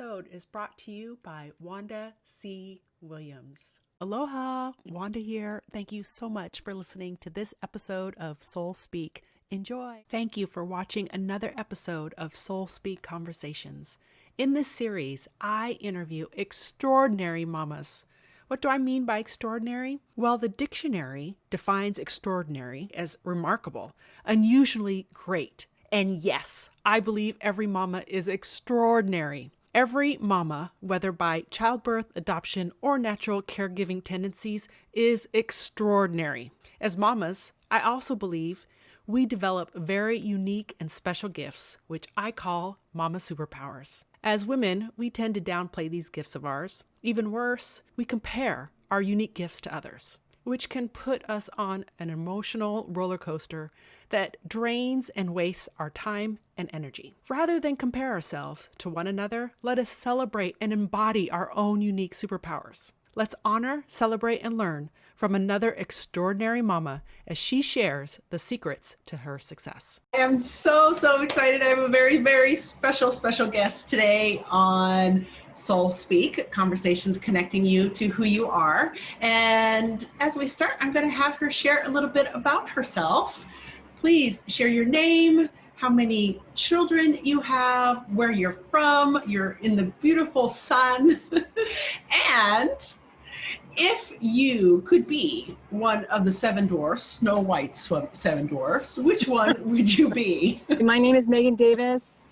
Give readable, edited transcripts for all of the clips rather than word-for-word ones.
episode is brought to you by Wanda C. Williams. Aloha, Wanda here. Thank you so much for listening to this episode of Soul Speak. Enjoy. Thank you for watching another episode of Soul Speak Conversations. In this series, I interview extraordinary mamas. What do I mean by extraordinary? Well, the dictionary defines extraordinary as remarkable, unusually great. And yes, I believe every mama is extraordinary. Every mama, whether by childbirth, adoption, or natural caregiving tendencies, is extraordinary. As mamas, I also believe we develop very unique and special gifts, which I call mama superpowers. As women, we tend to downplay these gifts of ours. Even worse, we compare our unique gifts to others, which can put us on an emotional roller coaster that drains and wastes our time and energy. Rather than compare ourselves to one another, let us celebrate and embody our own unique superpowers. Let's honor, celebrate, and learn from another extraordinary mama as she shares the secrets to her success. I am so excited. I have a very special guest today on Soul Speak, conversations connecting you to who you are. And as we start, I'm going to have her share a little bit about herself. Please share your name, how many children you have, where you're from, you're in the beautiful sun, and if you could be one of the seven dwarfs, Snow White's seven dwarfs, which one would you be? My name is Megan Davis.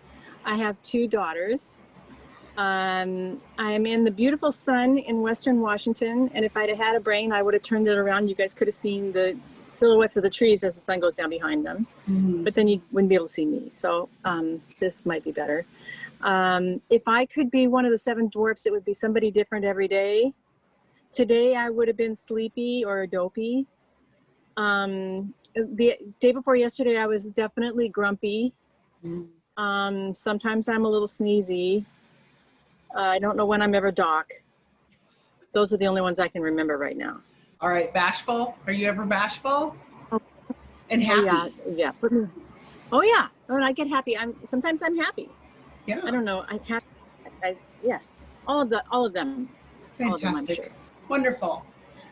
I have two daughters. I am in the beautiful sun in Western Washington, and if I'd have had a brain, I would have turned it around. You guys could have seen the silhouettes of the trees as the sun goes down behind them, but then you wouldn't be able to see me. So this might be better. If I could be one of the seven dwarfs, it would be somebody different every day. Today I would have been sleepy or dopey. The day before yesterday I was definitely grumpy. Sometimes I'm a little sneezy. I don't know when I'm ever Doc. Those are the only ones I can remember right now. All right, bashful. Are you ever bashful? And happy? Oh, yeah. Oh yeah. When I get happy, sometimes I'm happy. Yeah. I don't know. Yes. All of them. Fantastic. All of them, I'm sure. Wonderful.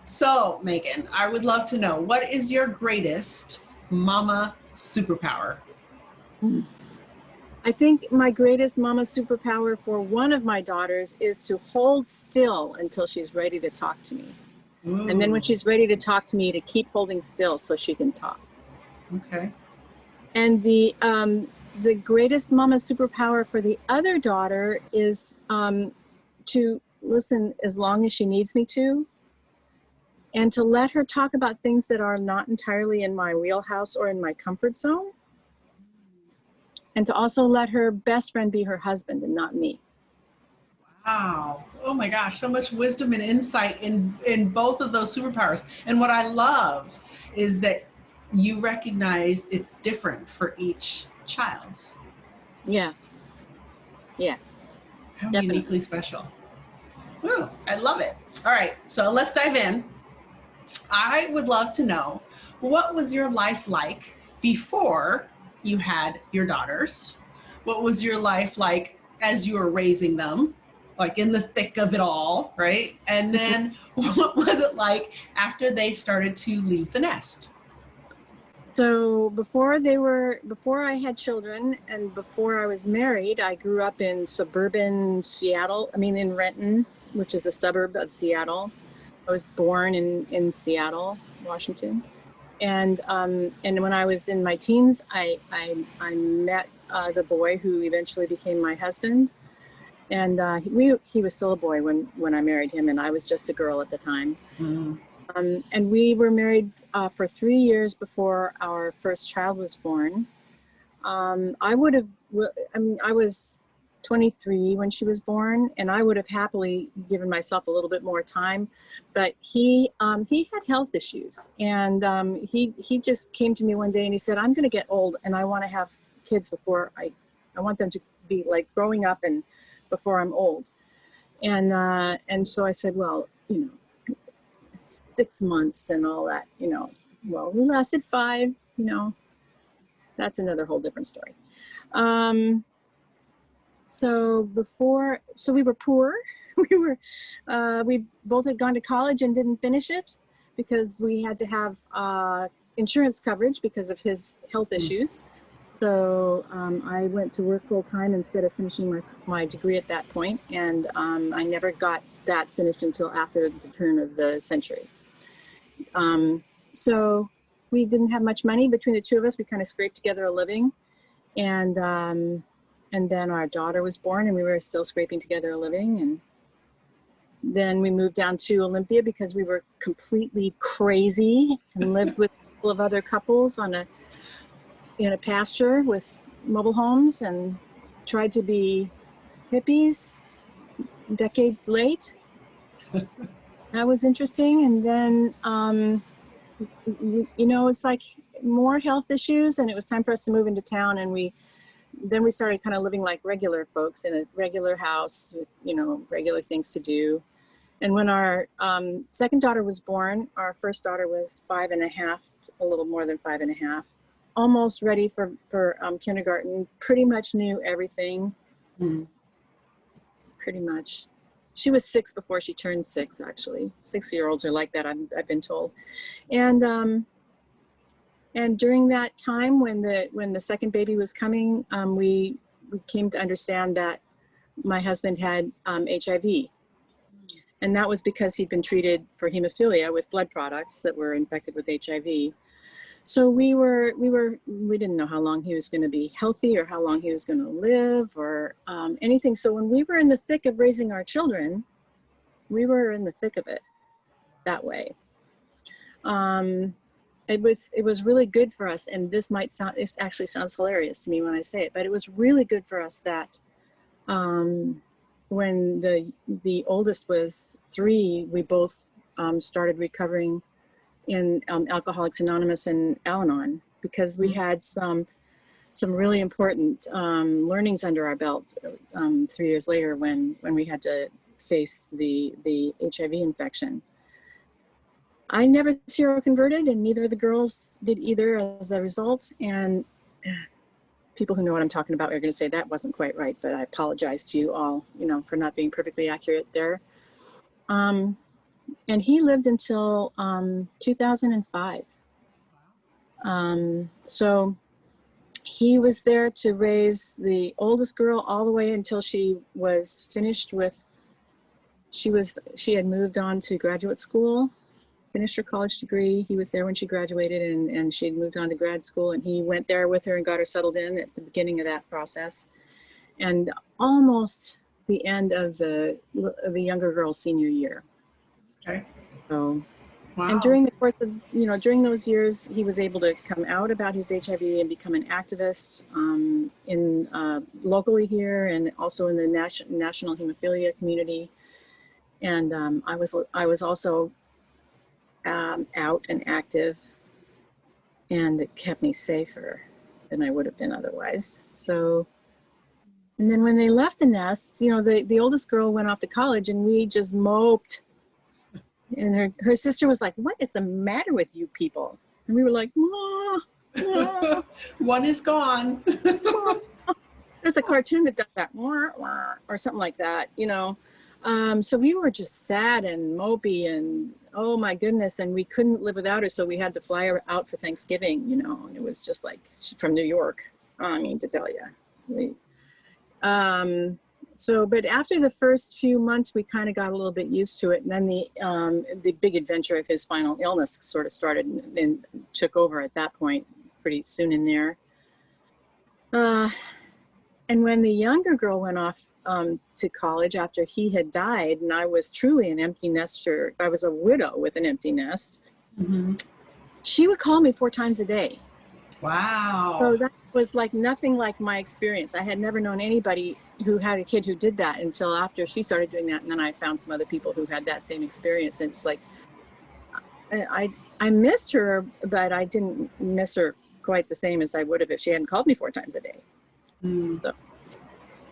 So, Megan, I would love to know, what is your greatest mama superpower? I think my greatest mama superpower for one of my daughters is to hold still until she's ready to talk to me. Ooh. And then when she's ready to talk to me, to keep holding still so she can talk. Okay. And the greatest mama superpower for the other daughter is to listen as long as she needs me to, and to let her talk about things that are not entirely in my wheelhouse or in my comfort zone, and to also let her best friend be her husband and not me. Wow. Oh my gosh, so much wisdom and insight in both of those superpowers. And what I love is that you recognize it's different for each child. Yeah. How Definitely. Uniquely special. Ooh, I love it. All right, so let's dive in. I would love to know, what was your life like before you had your daughters? What was your life like as you were raising them, like in the thick of it all, right? And then what was it like after they started to leave the nest? So before I had children and before I was married, I grew up in suburban Seattle. In Renton, which is a suburb of Seattle. I was born in Seattle, Washington. And when I was in my teens, I met the boy who eventually became my husband. And he was still a boy when I married him, and I was just a girl at the time. And we were married for 3 years before our first child was born. I was 23 when she was born, and I would have happily given myself a little bit more time, but he had health issues, and he just came to me one day and he said, "I'm going to get old, and I want to have kids before I want them to be like growing up and before I'm old." And so I said, "Well, 6 months and all that, well, we lasted 5, that's another whole different story." So we were poor. We both had gone to college and didn't finish it because we had to have insurance coverage because of his health issues. So I went to work full time instead of finishing my degree at that point, and I never got that finished until after the turn of the century. So we didn't have much money between the two of us. We kind of scraped together a living, and then our daughter was born, and we were still scraping together a living. And then we moved down to Olympia because we were completely crazy and lived with a couple of other couples in a pasture with mobile homes and tried to be hippies decades late. That was interesting. And then, it's like more health issues, and it was time for us to move into town. And we started kind of living like regular folks in a regular house with, regular things to do. And when our second daughter was born, our first daughter was 5.5, a little more than 5.5, almost ready for kindergarten, pretty much knew everything. Pretty much. She was 6 before she turned 6, actually. 6-year-olds are like that, I've been told. And during that time when the second baby was coming, we came to understand that my husband had HIV. And that was because he'd been treated for hemophilia with blood products that were infected with HIV. So we didn't know how long he was going to be healthy or how long he was going to live or anything. So when we were in the thick of raising our children, we were in the thick of it that way. It was really good for us. And it actually sounds hilarious to me when I say it, but it was really good for us that when the oldest was 3, we both started recovering in Alcoholics Anonymous and Al-Anon, because we had some really important learnings under our belt 3 years later when we had to face the HIV infection. I never seroconverted, and neither of the girls did either as a result. And people who know what I'm talking about are going to say that wasn't quite right, but I apologize to you all, for not being perfectly accurate there. And he lived until 2005. So he was there to raise the oldest girl all the way until she was finished with, she had moved on to graduate school, finished her college degree. He was there when she graduated, and she had moved on to grad school, and he went there with her and got her settled in at the beginning of that process. And almost the end of the younger girl's senior year. Okay. So, wow. And during the course of, during those years, he was able to come out about his HIV and become an activist locally here, and also in the national hemophilia community. And I was also out and active, and it kept me safer than I would have been otherwise. So, and then when they left the nest, the oldest girl went off to college, and we just moped. And her sister was like, "What is the matter with you people?" And we were like, "Ma." One is gone. There's a cartoon that does that, or something like that, So we were just sad and mopey, and oh my goodness, and we couldn't live without her, so we had to fly her out for Thanksgiving, and it was just like from New York. I mean, to tell you. But after the first few months, we kind of got a little bit used to it, and then the big adventure of his final illness sort of started and took over at that point pretty soon in there. And when the younger girl went off to college after he had died, and I was truly an empty nester, I was a widow with an empty nest, she would call me 4 times a day. Wow. So that was like nothing like my experience. I had never known anybody who had a kid who did that until after she started doing that. And then I found some other people who had that same experience. And it's like, I missed her, but I didn't miss her quite the same as I would have if she hadn't called me 4 times a day. So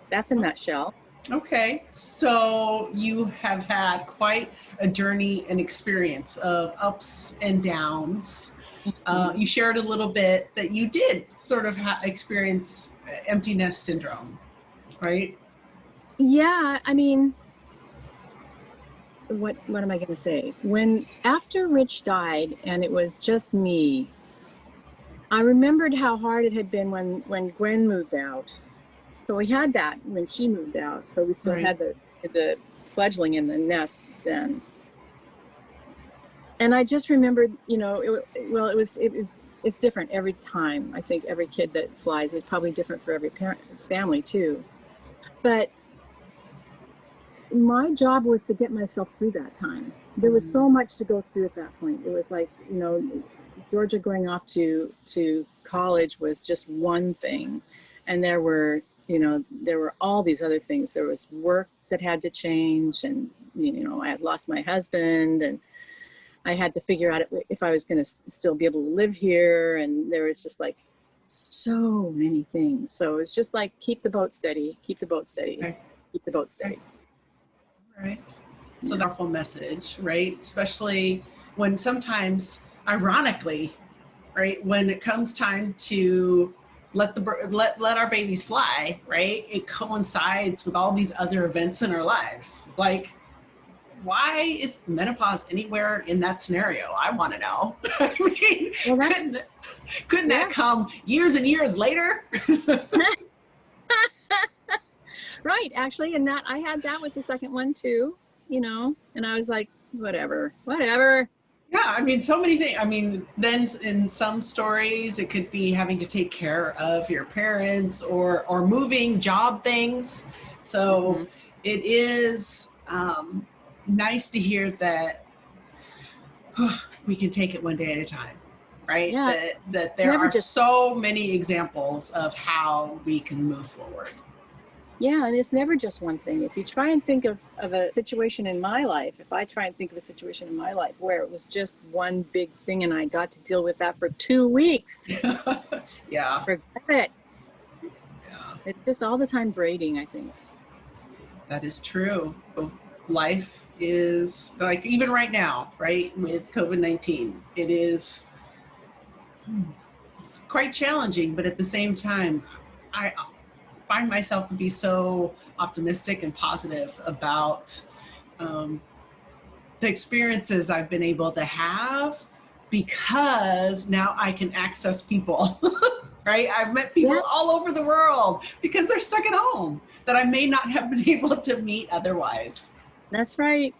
that's a nutshell. Okay. So you have had quite a journey and experience of ups and downs. You shared a little bit that you did sort of experience empty nest syndrome, right? Yeah, I mean, what am I going to say? When after Rich died and it was just me, I remembered how hard it had been when Gwen moved out. So we had that when she moved out, but we still Right. had the fledgling in the nest then. And I just remembered, it's different every time. I think every kid that flies is probably different for every parent family too. But my job was to get myself through that time. There was so much to go through at that point. It was like, Georgia going off to college was just one thing. And there were all these other things. There was work that had to change, and, I had lost my husband, and I had to figure out if I was going to still be able to live here. And there was just like so many things. So it's just like, keep the boat steady, keep the boat steady, Okay. keep the boat steady. Right. So the powerful message, right? Especially when sometimes, ironically, right, when it comes time to let our babies fly, right? It coincides with all these other events in our lives. Like, why is menopause anywhere in that scenario? I want to know. I mean, Well, couldn't that come years and years later? Right, actually, and that I had that with the second one too, and I was like, whatever. Yeah, I mean, so many things. I mean, then in some stories, it could be having to take care of your parents or moving job things. So it is nice to hear that we can take it one day at a time, right? Yeah, That there are so many examples of how we can move forward. Yeah, and it's never just one thing. If you try and think of a situation in my life, if I try and think of a situation in my life where it was just one big thing and I got to deal with that for 2 weeks. Yeah. Forget it. Yeah. It's just all the time braiding, I think. That is true. Life is like, even right now, right, with COVID-19, it is quite challenging, but at the same time, I find myself to be so optimistic and positive about the experiences I've been able to have, because now I can access people, right? I've met people all over the world because they're stuck at home that I may not have been able to meet otherwise. That's right.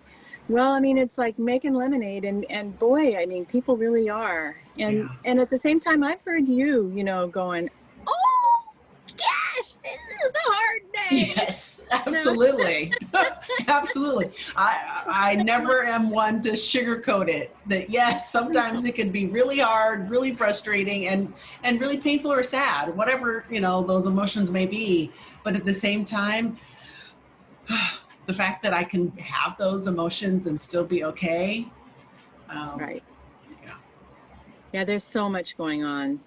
Well, I mean, it's like making lemonade, and boy, I mean, people really are. And at the same time, I've heard you, going, oh gosh, this is a hard day. Yes, absolutely. Absolutely. I never am one to sugarcoat it. That yes, sometimes it can be really hard, really frustrating, and really painful or sad, whatever, those emotions may be. But at the same time, the fact that I can have those emotions and still be okay. Right. Yeah, there's so much going on.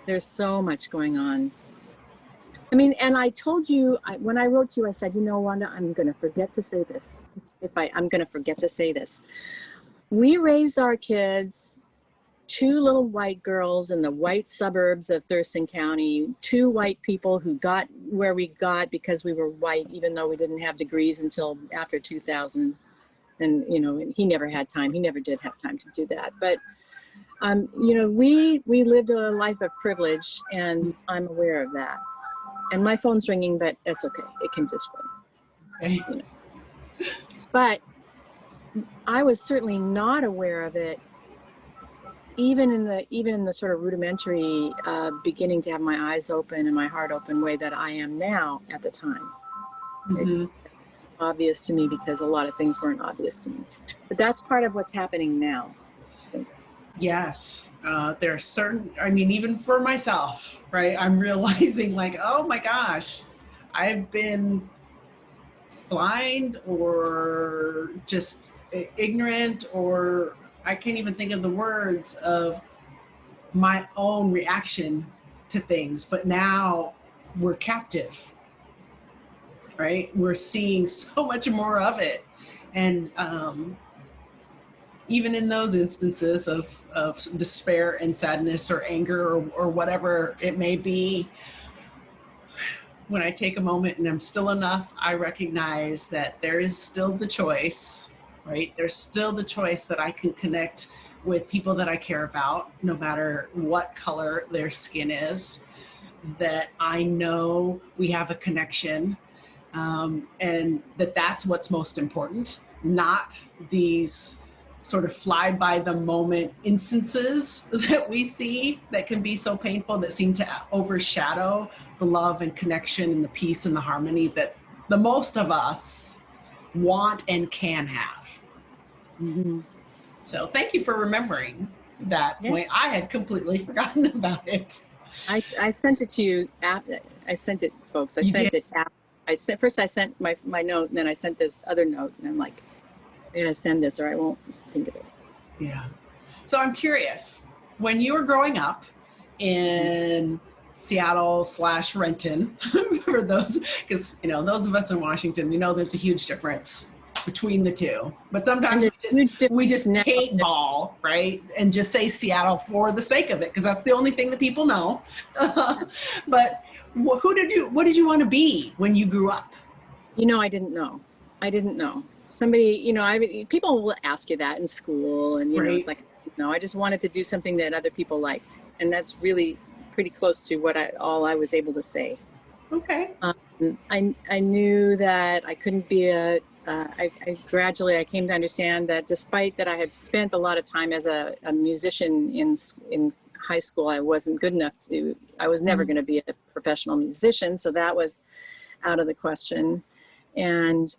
There's so much going on. I mean, and I told you, when I wrote to you, I said, Wanda, I'm going to forget to say this. I'm going to forget to say this. We raised our kids, 2 little white girls in the white suburbs of Thurston County, 2 white people who got where we got because we were white, even though we didn't have degrees until after 2000. And, he never had time. He never did have time to do that. But, we lived a life of privilege, and I'm aware of that. And my phone's ringing, but that's okay. It can just ring. Okay. But I was certainly not aware of it, even in the sort of rudimentary beginning to have my eyes open and my heart open way that I am now at the time. Mm-hmm. It's obvious to me because a lot of things weren't obvious to me. But that's part of what's happening now. Yes. There are certain, even for myself, right? I'm realizing like, oh my gosh, I've been blind or just ignorant, or I can't even think of the words of my own reaction to things, but now we're captive, right? We're seeing so much more of it. And even in those instances of despair and sadness or anger or whatever it may be, when I take a moment and I'm still enough, I recognize that there is still the choice, right? There's still the choice that I can connect with people that I care about, no matter what color their skin is, that I know we have a connection, and that's what's most important, not these sort of fly by the moment instances that we see that can be so painful, that seem to overshadow the love and connection and the peace and the harmony that the most of us want and can have. Mm-hmm. So thank you for remembering that Yeah. point. I had completely forgotten about it. I sent it to you. I sent it, folks. I You sent did? it. First I sent my note, and then I sent this other note, and I'm like, I gotta send this, or I won't think of it. Yeah. So I'm curious, when you were growing up in Seattle/Renton, for those, because those of us in Washington, we know there's a huge difference between the two. But sometimes we just paintball, right? And just say Seattle for the sake of it, because that's the only thing that people know. But what did you want to be when you grew up? I didn't know. Somebody, people will ask you that in school, and Right. it's like, I just wanted to do something that other people liked, and that's really pretty close to all I was able to say. Okay. I knew that I couldn't be I gradually came to understand that despite that I had spent a lot of time as a musician in high school, I wasn't good enough I was never going to be a professional musician. So that was out of the question. And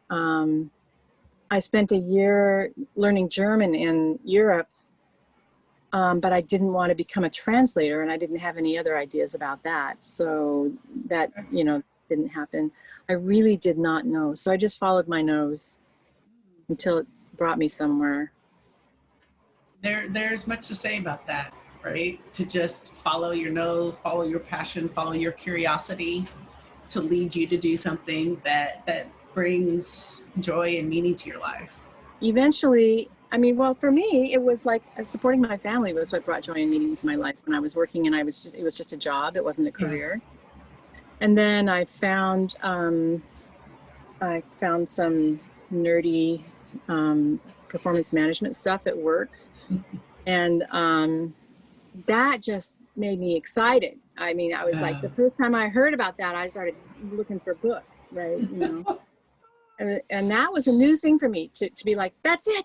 I spent a year learning German in Europe, but I didn't want to become a translator, and I didn't have any other ideas about that. So that, didn't happen. I really did not know. So I just followed my nose until it brought me somewhere. There's much to say about that, right? To just follow your nose, follow your passion, follow your curiosity, to lead you to do something that brings joy and meaning to your life. Eventually, for me, it was like supporting my family was what brought joy and meaning to my life when I was working, and it was just a job. It wasn't a career. Yeah. And then I found some nerdy performance management stuff at work, and that just made me excited. I was like, the first time I heard about that, I started looking for books, right? And that was a new thing for me to be like, that's it,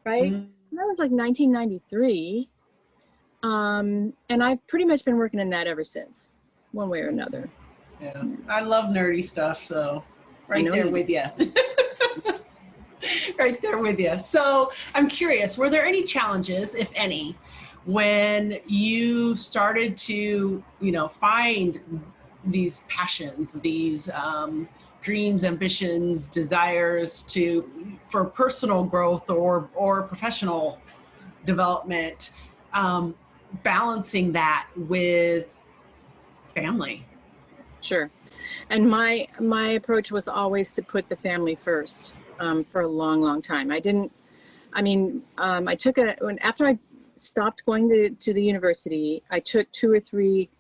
right? Mm-hmm. So that was like 1993, and I've pretty much been working in that ever since, one way or another. Yeah, I love nerdy stuff, so right there with you. Right there with you. So I'm curious, were there any challenges, if any, when you started to, find these passions, these dreams, ambitions, desires for personal growth or professional development, balancing that with family? Sure. And my approach was always to put the family first, for a long, long time. After I stopped going to the university, I took 2 or 3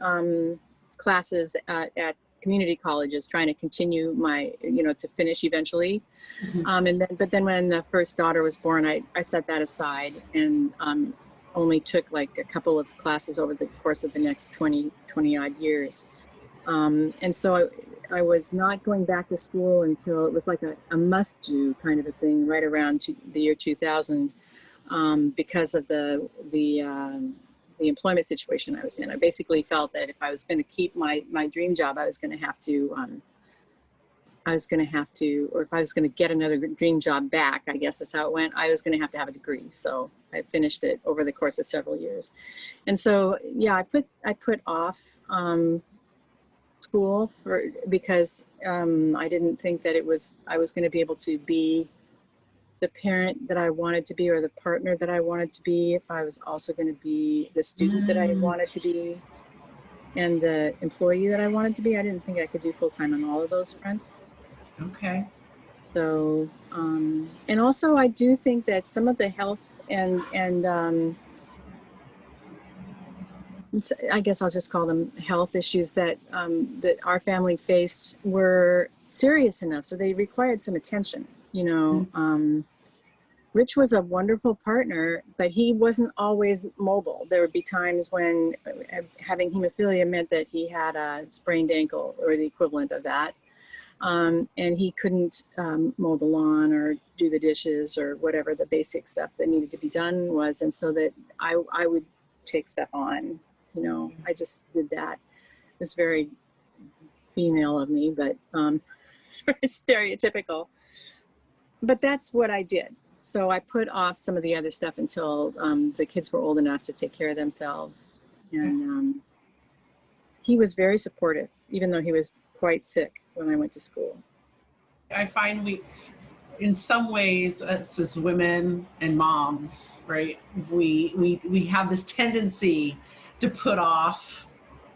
classes at community colleges, trying to continue my, to finish eventually. Mm-hmm. But then when the first daughter was born, I set that aside and only took like a couple of classes over the course of the next 20 odd years. And so I was not going back to school until it was like a must-do kind of a thing right around the year 2000, because of the employment situation I was in. I basically felt that if I was going to keep my dream job, or if I was going to get another dream job back, I guess that's how it went, I was going to have a degree. So I finished it over the course of several years. And so, yeah, I put off school because I didn't think that I was going to be able to be the parent that I wanted to be, or the partner that I wanted to be, if I was also going to be the student that I wanted to be and the employee that I wanted to be. I didn't think I could do full-time on all of those fronts. Okay. So, and also I do think that some of the health and I guess I'll just call them health issues that that our family faced were serious enough, so they required some attention. You know, Rich was a wonderful partner, but he wasn't always mobile. There would be times when having hemophilia meant that he had a sprained ankle or the equivalent of that. And he couldn't mow the lawn or do the dishes or whatever the basic stuff that needed to be done was. And so that I would take stuff on, you know, I just did that. It was very female of me, but very stereotypical. But that's what I did. So I put off some of the other stuff until the kids were old enough to take care of themselves. And he was very supportive, even though he was quite sick when I went to school. I find we, in some ways, us as women and moms, right, we have this tendency to put off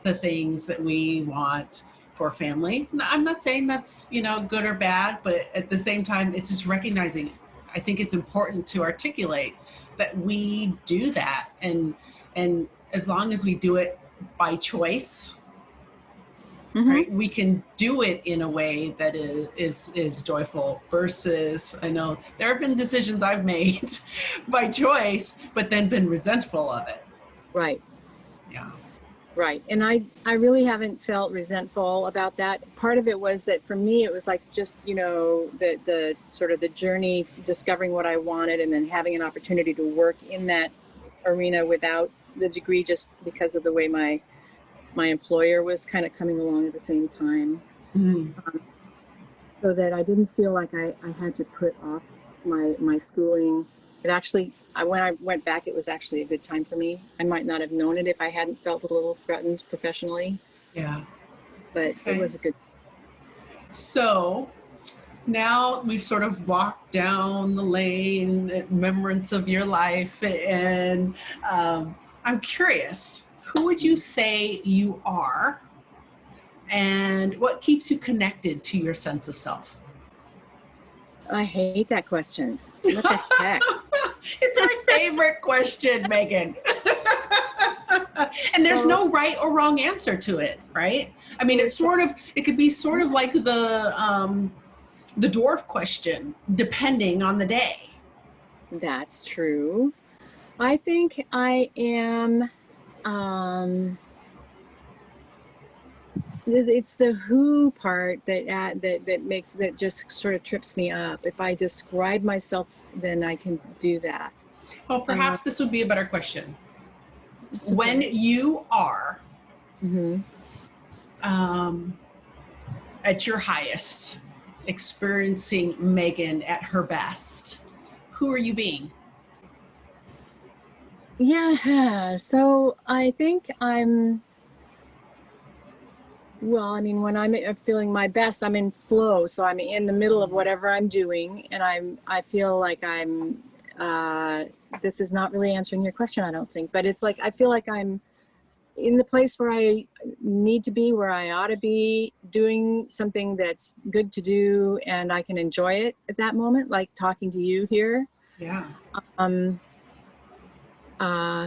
the things that we want for family. I'm not saying that's, you know, good or bad, but at the same time, it's just recognizing, I think it's important to articulate that we do that. And as long as we do it by choice, right, we can do it in a way that is joyful versus, I know there have been decisions I've made by choice, but then been resentful of it. Right. Yeah. Right. And I really haven't felt resentful about that. Part of it was that for me, it was like just, you know, the sort of the journey, discovering what I wanted and then having an opportunity to work in that arena without the degree, just because of the way my employer was kind of coming along at the same time. So that I didn't feel like I had to put off my schooling. It actually, when I went back, it was actually a good time for me. I might not have known it if I hadn't felt a little threatened professionally. Yeah. But it was a good. So now we've sort of walked down the lane, remembrance of your life. And I'm curious, who would you say you are? And what keeps you connected to your sense of self? I hate that question. What the heck? It's my favorite question, Megan. And there's no right or wrong answer to it, right? I mean, it could be sort of like the dwarf question, depending on the day. That's true. I think I am, it's the who part that just sort of trips me up. If I describe myself, then I can do that. Well, perhaps this would be a better question. Okay. When you are at your highest, experiencing Megan at her best, who are you being? Yeah, so I think when I'm feeling my best, I'm in flow. So I'm in the middle of whatever I'm doing, and I feel like this is not really answering your question, I don't think, but it's like, I feel like I'm in the place where I need to be, where I ought to be, doing something that's good to do, and I can enjoy it at that moment, like talking to you here. Yeah.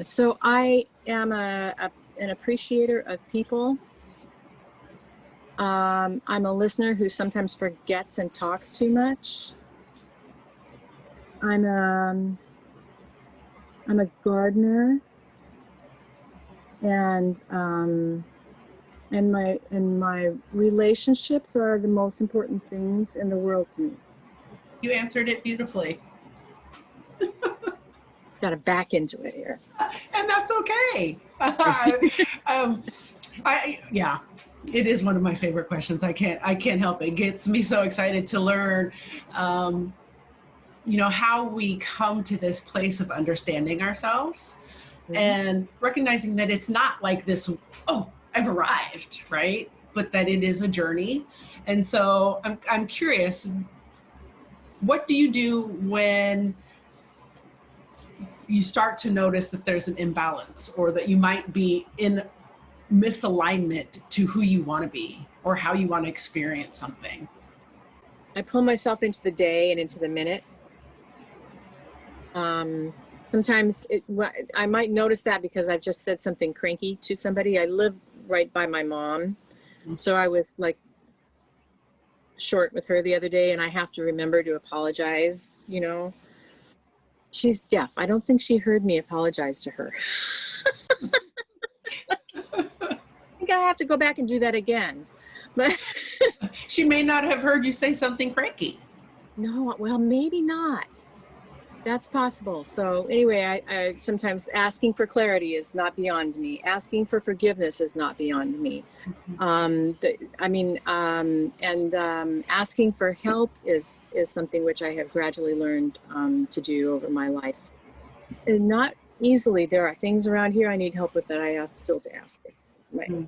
So I am an appreciator of people. I'm a listener who sometimes forgets and talks too much. I'm a gardener, and my relationships are the most important things in the world to me. You answered it beautifully. Got to back into it here. And that's okay. Yeah, it is one of my favorite questions. I can't help it. It gets me so excited to learn, how we come to this place of understanding ourselves and recognizing that it's not like this, oh, I've arrived, right? But that it is a journey. And so I'm curious, what do you do when you start to notice that there's an imbalance, or that you might be in misalignment to who you want to be or how you want to experience something? I pull myself into the day and into the minute. sometimes I might notice that because I've just said something cranky to somebody. I live right by my mom. So I was like short with her the other day, and I have to remember to apologize, you know. She's deaf. I don't think she heard me apologize to her. I think I have to go back and do that again. But She may not have heard you say something cranky. no, well, maybe not. That's possible. So anyway, I sometimes asking for clarity is not beyond me. Asking for forgiveness is not beyond me. Asking for help is something which I have gradually learned to do over my life. And not easily. There are things around here I need help with that I have still to ask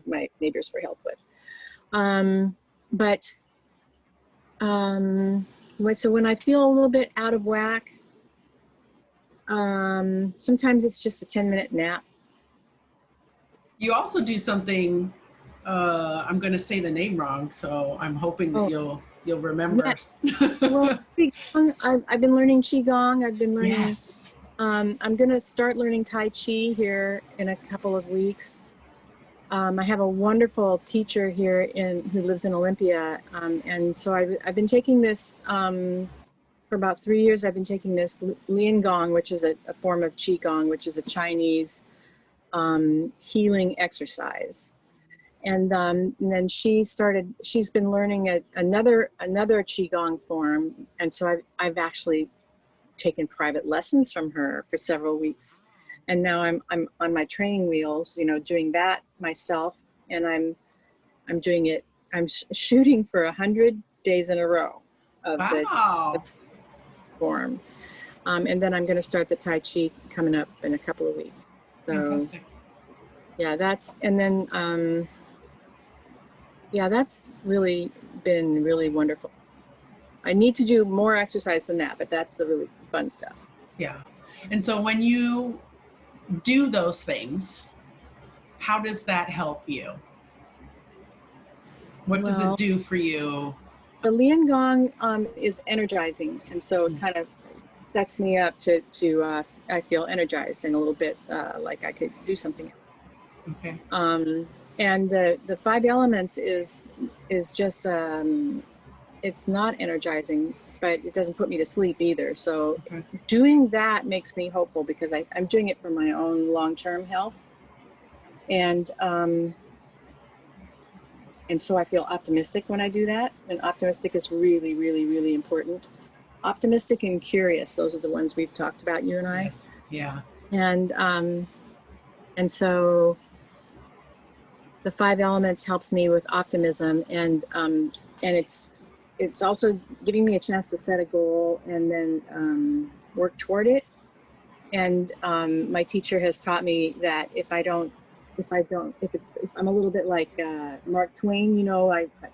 my neighbors for help with. So when I feel a little bit out of whack, sometimes it's just a 10-minute nap. You also do something, I'm going to say the name wrong, so I'm hoping that you'll remember. Well, I've been learning Qigong. I've been learning, Yes. I'm going to start learning Tai Chi here in a couple of weeks. I have a wonderful teacher here who lives in Olympia. And so I've been taking this, for about 3 years, I've been taking this Lian Gong, which is a form of Qigong, which is a Chinese healing exercise. And then she's been learning another Qigong form. And so I've actually taken private lessons from her for several weeks. And now I'm on my training wheels, you know, doing that myself. And I'm doing it, I'm shooting for 100 days in a row of the form. And then I'm going to start the Tai Chi coming up in a couple of weeks. So fantastic. Yeah, that's really been really wonderful. I need to do more exercise than that, but that's the really fun stuff. Yeah. And so when you do those things, how does that help you? What does it do for you? The Lian Gong is energizing, and so it kind of sets me up to I feel energized and a little bit like I could do something else. Okay. And the 5 elements is just it's not energizing, but it doesn't put me to sleep either. So doing that makes me hopeful because I'm doing it for my own long-term health, and so I feel optimistic when I do that. And optimistic is really, really, really important. Optimistic and curious; those are the ones we've talked about, you and I. Yes. Yeah. And so the 5 elements helps me with optimism, and it's also giving me a chance to set a goal and then work toward it. And my teacher has taught me that if I'm a little bit like Mark Twain, you know,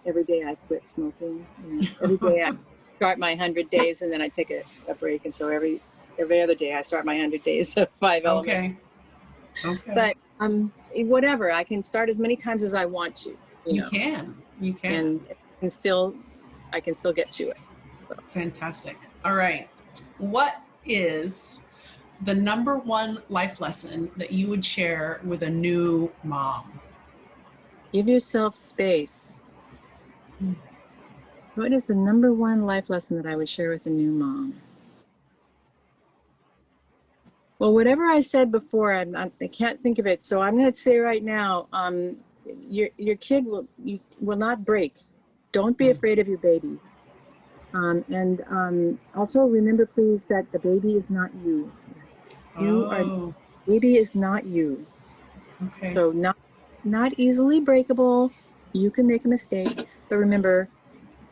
every day I quit smoking. You know, every day I start my 100 days and then I take a break. And so every other day I start my 100 days of 5 elements. Okay. But whatever, I can start as many times as I want to. You know? can. And I can still get to it. So. Fantastic. All right. What is the number one life lesson that you would share with a new mom? Give yourself space. What is the number one life lesson that I would share with a new mom? Well, whatever I said before, I can't think of it. So I'm going to say right now, your kid will not break. Don't be afraid of your baby. And also remember, please, that the baby is not you. Baby is not you. Okay. So not easily breakable. You can make a mistake, but remember,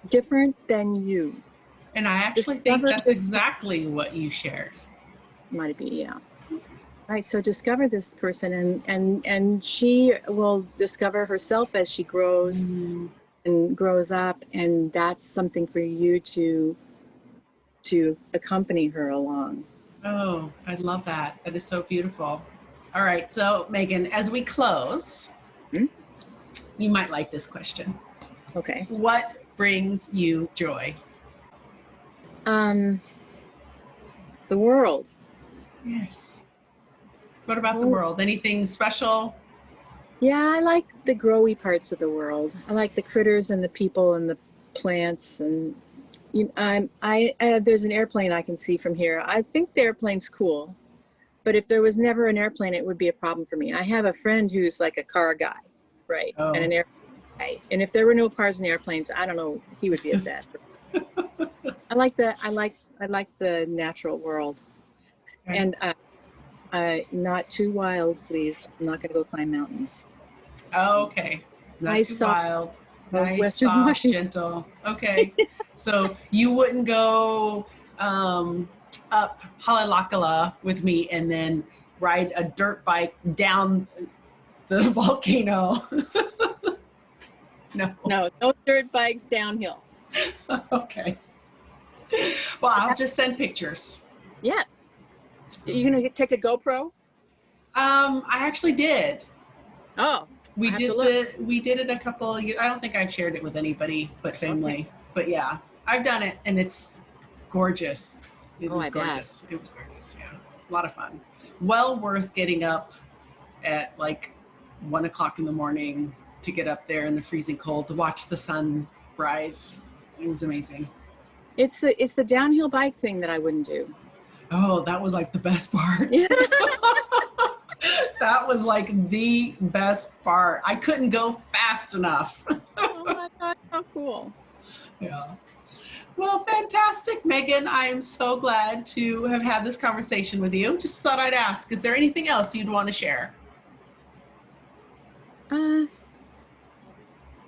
different than you. And I actually think that's exactly what you shared. Might be, yeah. Right. So discover this person, and she will discover herself as she grows and grows up, and that's something for you to accompany her along. Oh, I love that. That is so beautiful. All right. So Megan, as we close, you might like this question. Okay. What brings you joy? The world. Yes. What about the world? Anything special? Yeah, I like the growy parts of the world. I like the critters and the people and the plants. And there's an airplane I can see from here. I think the airplane's cool, but if there was never an airplane, it would be a problem for me. I have a friend who's like a car guy, right? Oh. And an airplane guy. And if there were no cars and airplanes, I don't know, he would be a sad. I like the natural world. Okay. And not too wild, please. I'm not going to go climb mountains. Oh, okay. Not Nice, too soft, wild. Nice, Western soft, Washington. gentle. Okay. So you wouldn't go up Haleakala with me and then ride a dirt bike down the volcano. No dirt bikes downhill. Okay. Well, I'll just send pictures. Yeah. You gonna take a GoPro? I actually did. Oh. We did it a couple of years. I don't think I've shared it with anybody but family. Okay. But yeah, I've done it and it's gorgeous. It was gorgeous. It was gorgeous. Yeah. A lot of fun. Well worth getting up at like 1 o'clock in the morning to get up there in the freezing cold to watch the sun rise. It was amazing. It's the downhill bike thing that I wouldn't do. Oh, that was like the best part. Yeah. That was like the best part. I couldn't go fast enough. Oh my God, how cool. Yeah. Well, fantastic, Megan. I am so glad to have had this conversation with you. Just thought I'd ask, is there anything else you'd want to share?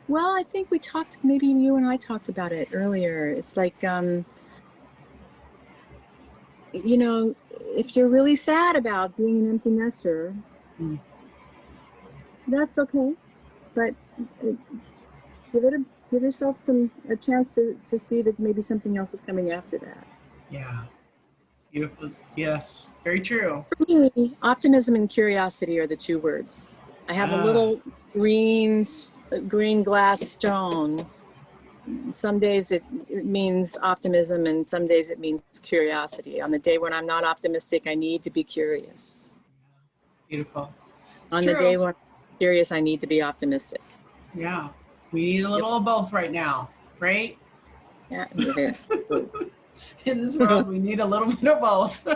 Well, I think maybe you and I talked about it earlier. It's like, if you're really sad about being an empty nester, that's okay. But give yourself a chance to see that maybe something else is coming after that. Yeah. Beautiful. Yes. Very true. For me, optimism and curiosity are the two words. I have a little green glass stone. Some days it means optimism and some days it means curiosity. On the day when I'm not optimistic, I need to be curious. Beautiful. On the day when I'm curious, I need to be optimistic. Yeah. We need a little of both right now, right? Yeah. In this world, we need a little bit of both.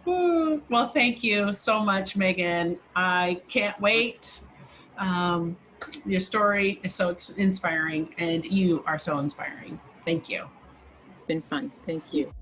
Well, thank you so much, Megan. I can't wait. Your story is so inspiring and you are so inspiring. Thank you. It's been fun. Thank you.